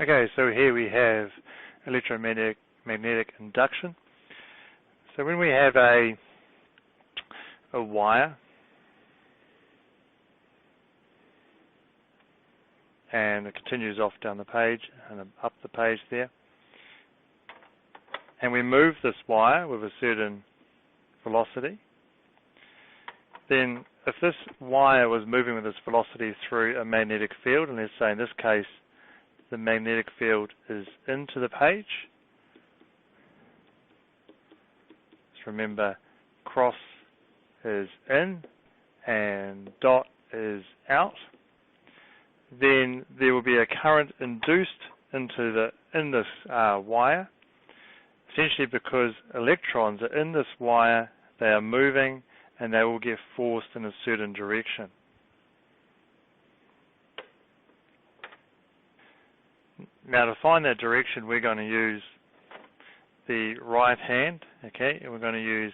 Okay, so here we have electromagnetic induction. So when we have a wire and it continues off down the page and up the page there, and we move this wire with a certain velocity, then if this wire was moving with this velocity through a magnetic field, and let's say in this case the magnetic field is into the page, just remember cross is in and dot is out, then there will be a current induced in this wire, essentially because electrons are in this wire, they are moving and they will get forced in a certain direction. Now to find that direction, we're going to use the right hand, okay, and we're going to use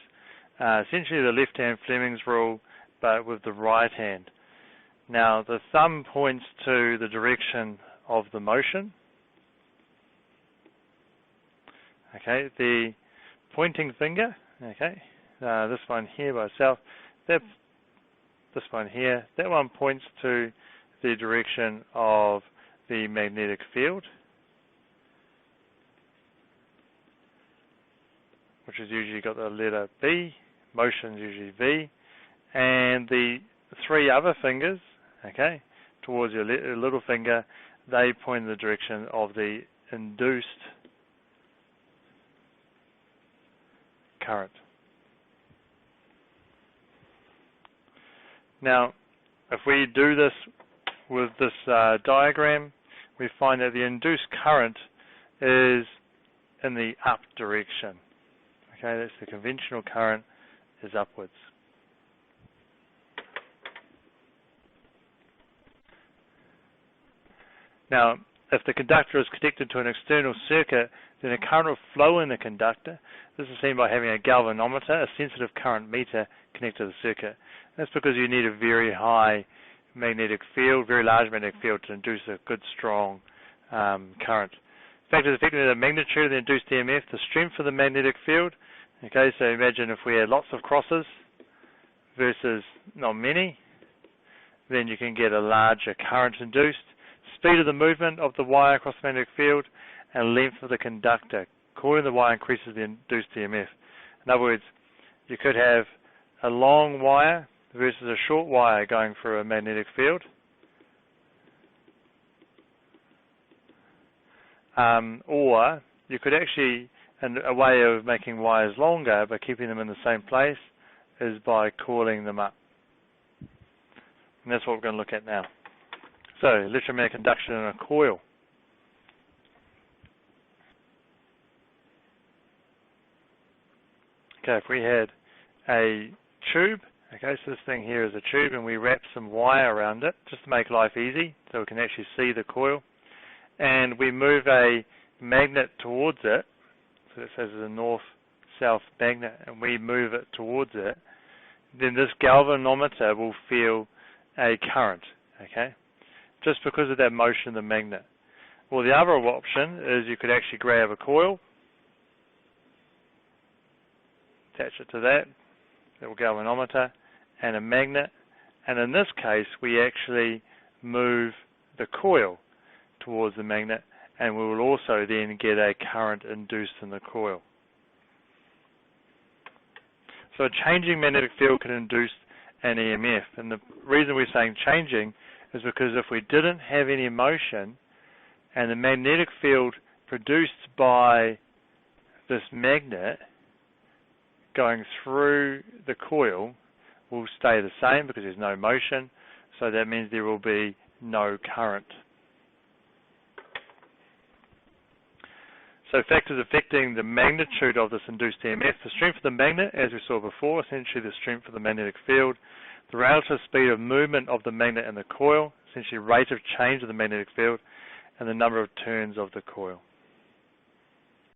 essentially the left hand Fleming's rule, but with the right hand. Now the thumb points to the direction of the motion, okay, the pointing finger, okay, this one here by itself, this one here, that one points to the direction of the magnetic field, which is usually got the letter B, motion is usually V, and the three other fingers, okay, towards your little finger, they point in the direction of the induced current. Now, if we do this with this diagram, we find that the induced current is in the up direction. Okay, that's the conventional current is upwards. Now, if the conductor is connected to an external circuit, then a current will flow in the conductor. This is seen by having a galvanometer, a sensitive current meter, connected to the circuit. That's because you need a very high magnetic field, very large magnetic field, to induce a good, strong current. Factors affecting the magnitude of the induced EMF, the strength of the magnetic field. Okay, so imagine if we had lots of crosses versus not many, then you can get a larger current induced. Speed of the movement of the wire across the magnetic field, and length of the conductor. Coiling the wire increases the induced EMF. In other words, you could have a long wire versus a short wire going through a magnetic field. Or you could actually, and a way of making wires longer by keeping them in the same place is by coiling them up. And that's what we're going to look at now. So, electromagnetic induction in a coil. Okay, if we had a tube, okay, so this thing here is a tube, and we wrap some wire around it just to make life easy so we can actually see the coil, and we move a magnet towards it, so it says it's a north-south magnet, and we move it towards it, then this galvanometer will feel a current, okay, just because of that motion of the magnet. Well, the other option is you could actually grab a coil, attach it to that little galvanometer, and a magnet, and in this case we actually move the coil towards the magnet, and we will also then get a current induced in the coil. So a changing magnetic field can induce an EMF, and the reason we're saying changing is because if we didn't have any motion and the magnetic field produced by this magnet going through the coil will stay the same because there's no motion, so that means there will be no current. So factors affecting the magnitude of this induced EMF, the strength of the magnet, as we saw before, essentially the strength of the magnetic field, the relative speed of movement of the magnet and the coil, essentially rate of change of the magnetic field, and the number of turns of the coil.